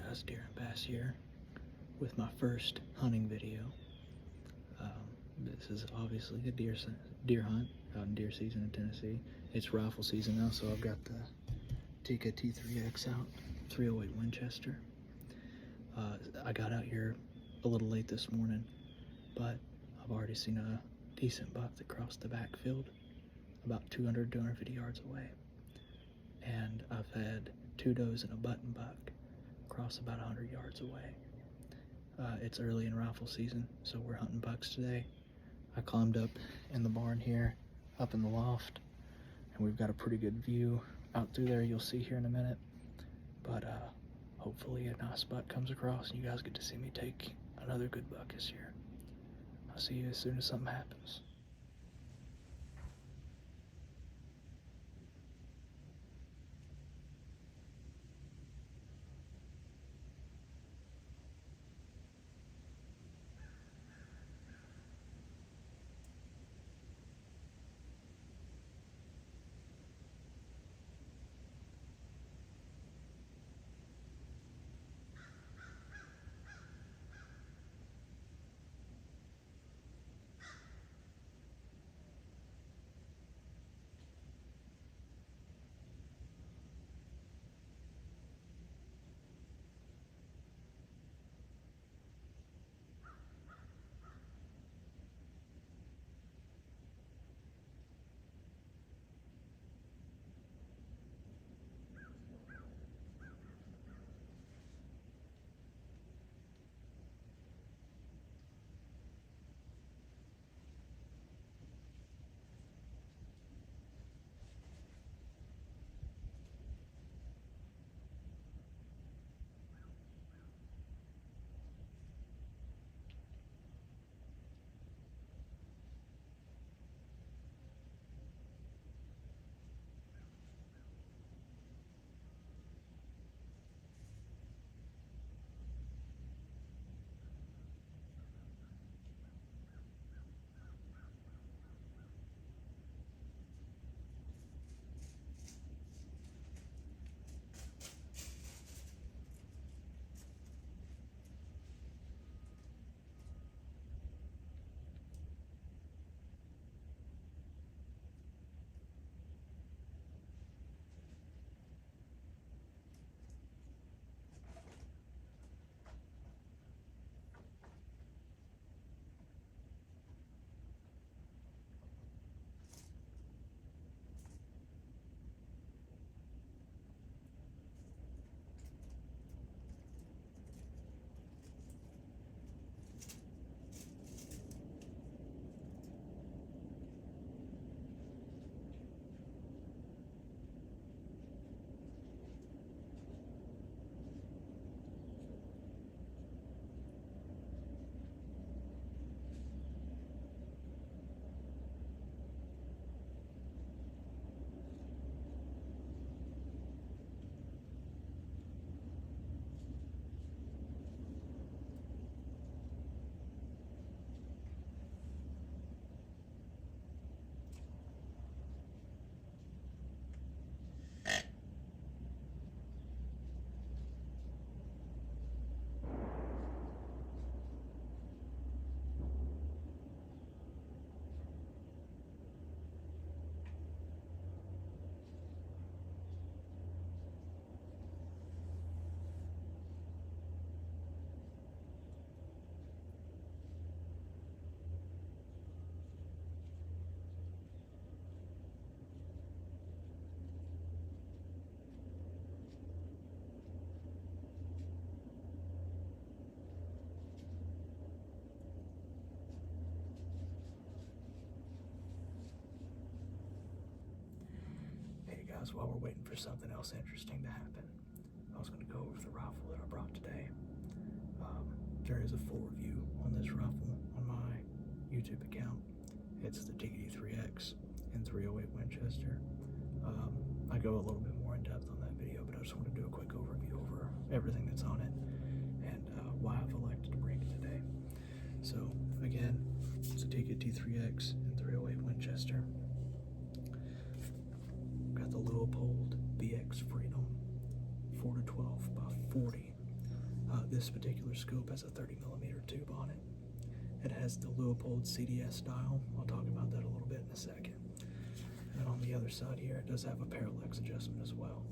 guys, Darren Bass here with my first hunting video. This is obviously a deer hunt out in deer season in Tennessee. It's rifle season now, so I've got the Tikka T3X out, 308 Winchester. I got out here a little late this morning, but I've already seen a decent buck that crossed the backfield about 250 yards away. And I've had 2 does and a button buck cross about 100 yards away. It's early in rifle season, so we're hunting bucks today. I climbed up in the barn here, up in the loft, and we've got a pretty good view out through there. You'll see here in a minute, but hopefully a nice buck comes across and you guys get to see me take another good buck this year. I'll see you as soon as something happens. Guys, while we're waiting for something else interesting to happen, I was going to go over the rifle that I brought today. There is a full review on this rifle on my YouTube account. It's the Tikka T3X in 308 Winchester. I go a little bit more in depth on that video, but I just want to do a quick overview over everything that's on it and why I've elected to bring it today. So again, it's a Tikka T3X in 308 Winchester. Got the Leupold BX Freedom 4 to 12 by 40 this particular scope has a 30mm tube on it. It has the Leupold CDS dial. I'll talk about that a little bit in a second. And then on the other side here, it does have a parallax adjustment as well.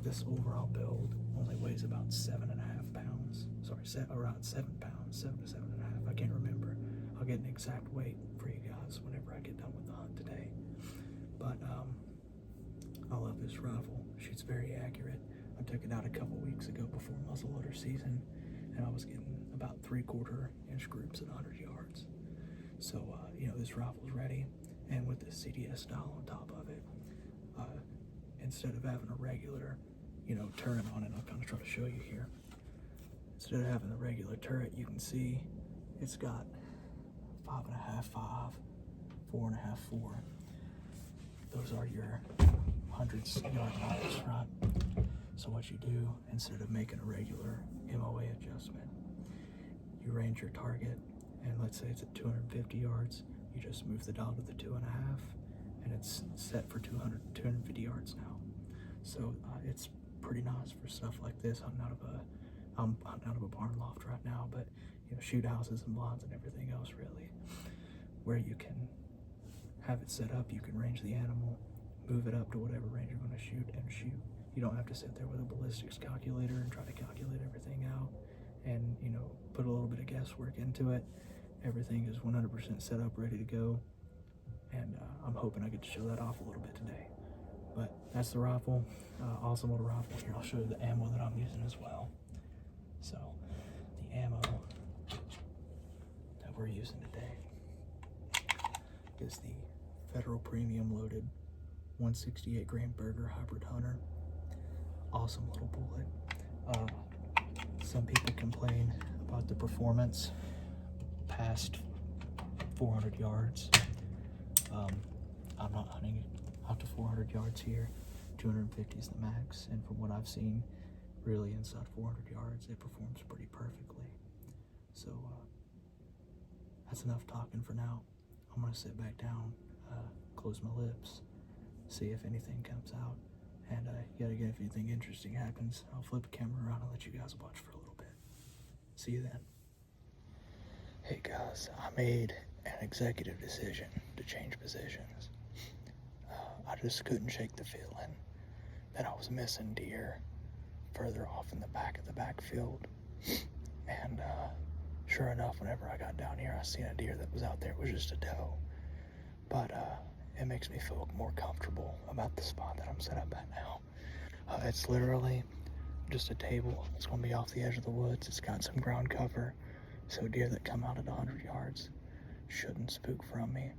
This overall build only weighs about 7.5 pounds. Sorry, around 7 pounds, 7 to 7.5. I can't remember. I'll get an exact weight for you guys whenever I get done with the hunt today. But I love this rifle. Shoots very accurate. I took it out a couple weeks ago before muzzleloader season, and I was getting about 3/4 inch groups at 100 yards. So, this rifle's ready, and with the CDS dial on top of it, instead of having a regular, turret on it, I'll kind of try to show you here. Instead of having the regular turret, you can see it's got 5.5, 5, 4.5, 4. Those are your 100-yard lines, right? So what you do, instead of making a regular MOA adjustment, you range your target, and let's say it's at 250 yards, you just move the dial to the 2.5, and it's set for 250 yards now. So it's pretty nice for stuff like this. I'm hunting out of a barn loft right now, but shoot houses and blinds and everything else, really, where you can have it set up. You can range the animal, move it up to whatever range you're going to shoot, and shoot. You don't have to sit there with a ballistics calculator and try to calculate everything out and put a little bit of guesswork into it. Everything is 100% set up, ready to go, and I'm hoping I get to show that off a little bit today. But that's the rifle. Awesome little rifle. Here, I'll show you the ammo that I'm using as well. So the ammo that we're using today is the Federal Premium Loaded 168 grain Berger Hybrid Hunter. Awesome little bullet. Some people complain about the performance past 400 yards. I'm not hunting out to 400 yards here. 250 is the max, and from what I've seen, really inside 400 yards, it performs pretty perfectly. So that's enough talking for now. I'm gonna sit back down, close my lips, see if anything comes out, and yet again, if anything interesting happens, I'll flip the camera around and let you guys watch for a little bit. See you then. Hey guys, I made an executive decision to change positions. I just couldn't shake the feeling that I was missing deer further off in the back of the backfield. And sure enough, whenever I got down here, I seen a deer that was out there. It was just a doe. But it makes me feel more comfortable about the spot that I'm set up at now. It's literally just a table. It's going to be off the edge of the woods. It's got some ground cover, so deer that come out at 100 yards shouldn't spook from me.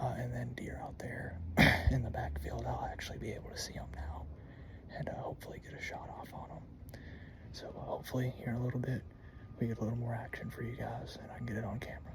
And then deer out there in the backfield, I'll actually be able to see them now and hopefully get a shot off on them. So hopefully here in a little bit, we get a little more action for you guys and I can get it on camera.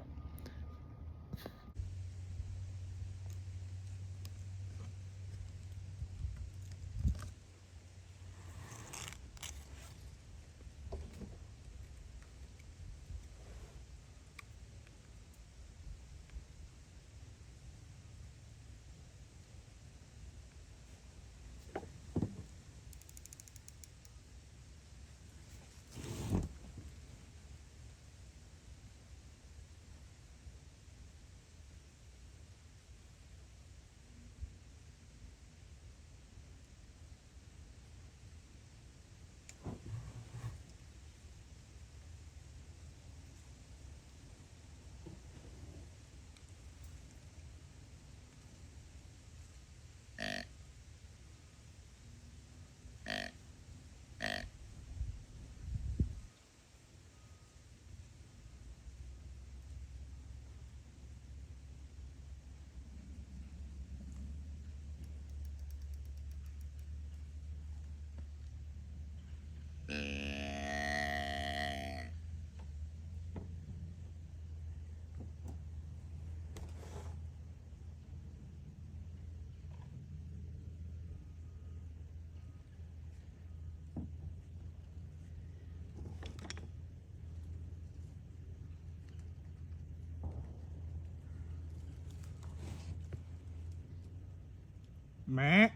Meh.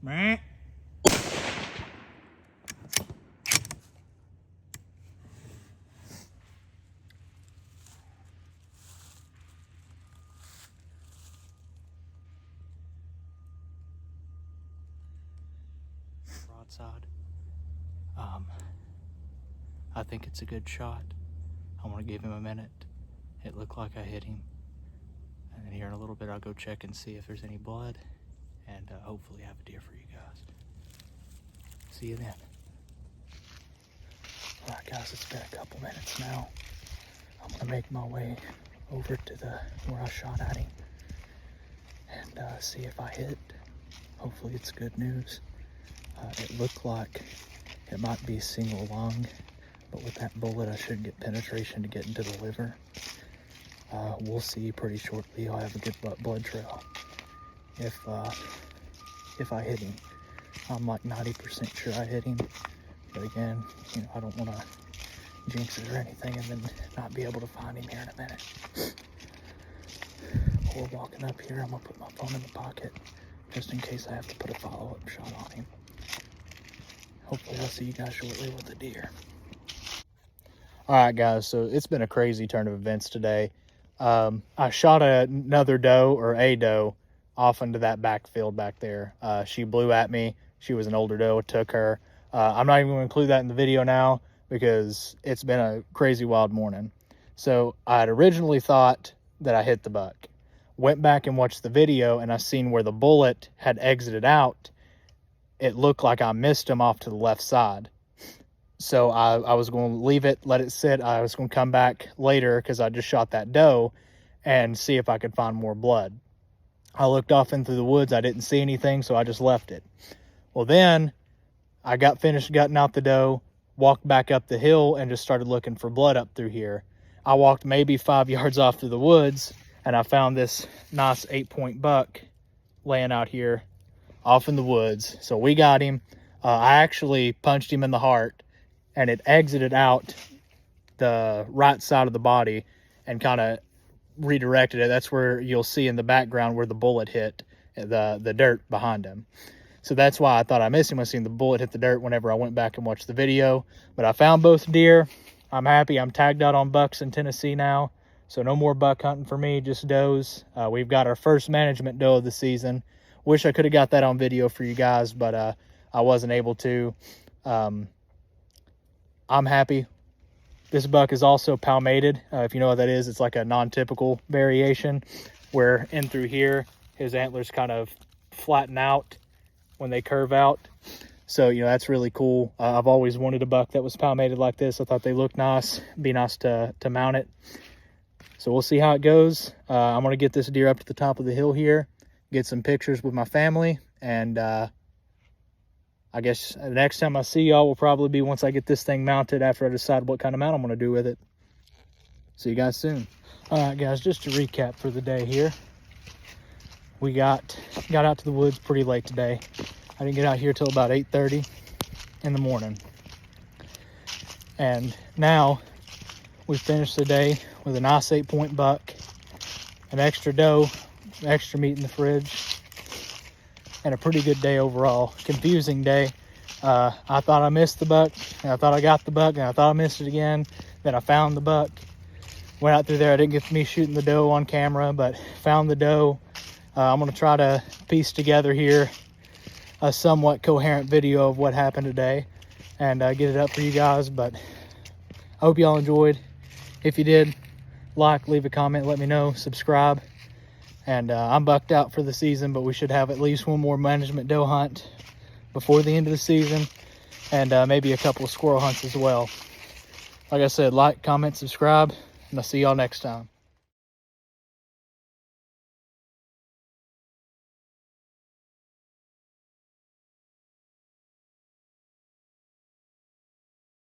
Meh. outside. I think it's a good shot. I want to give him a minute. It looked like I hit him. And then here in a little bit, I'll go check and see if there's any blood, and hopefully have a deer for you guys. See you then. All right, guys, it's been a couple minutes now. I'm gonna make my way over to where I shot at him and see if I hit. Hopefully it's good news. It looked like it might be single lung, but with that bullet, I should get penetration to get into the liver. We'll see pretty shortly. I'll have a good blood trail if I hit him. I'm like 90% sure I hit him, but again, you know, I don't want to jinx it or anything and then not be able to find him here in a minute. While we're walking up here, I'm gonna put my phone in the pocket just in case I have to put a follow-up shot on him. Hopefully I'll see you guys shortly with the deer. All right, guys, so it's been a crazy turn of events today. I shot another doe, or a doe, off into that backfield back there. She blew at me. She was an older doe. It took her. I'm not even going to include that in the video now because it's been a crazy wild morning. So I had originally thought that I hit the buck. Went back and watched the video, and I seen where the bullet had exited out. It looked like I missed him off to the left side. So I was going to leave it, let it sit. I was going to come back later because I just shot that doe and see if I could find more blood. I looked off into the woods. I didn't see anything, so I just left it. Well, then I got finished gutting out the doe, walked back up the hill, and just started looking for blood up through here. I walked maybe 5 yards off through the woods, and I found this nice 8-point buck laying out here off in the woods. So we got him. I actually punched him in the heart, and it exited out the right side of the body and kind of redirected it. That's where you'll see in the background where the bullet hit the dirt behind him. So that's why I thought I missed him. I seen the bullet hit the dirt whenever I went back and watched the video. But I found both deer. I'm happy. I'm tagged out on bucks in Tennessee now. So no more buck hunting for me, just does. We've got our first management doe of the season. Wish I could have got that on video for you guys, but I wasn't able to. I'm happy. This buck is also palmated. If you know what that is, it's like a non-typical variation where in through here, his antlers kind of flatten out when they curve out. So, you know, that's really cool. I've always wanted a buck that was palmated like this. I thought they looked nice. Be nice to mount it. So we'll see how it goes. I'm going to get this deer up to the top of the hill here, get some pictures with my family, and I guess the next time I see y'all will probably be once I get this thing mounted after I decide what kind of mount I'm going to do with it. See you guys soon. All right, guys, just to recap for the day here. We got out to the woods pretty late today. I didn't get out here till about 8:30 in the morning. And now we finished the day with a nice 8-point buck, an extra doe, extra meat in the fridge, and a pretty good day overall. Confusing day. I thought I missed the buck, and I thought I got the buck, and I thought I missed it again. Then I found the buck. Went out through there. I didn't get me shooting the doe on camera, but found the doe. I'm going to try to piece together here a somewhat coherent video of what happened today and get it up for you guys. But I hope y'all enjoyed. If you did, like, leave a comment, let me know, subscribe. And I'm bucked out for the season, but we should have at least one more management doe hunt before the end of the season, and maybe a couple of squirrel hunts as well. Like I said, like, comment, subscribe, and I'll see y'all next time.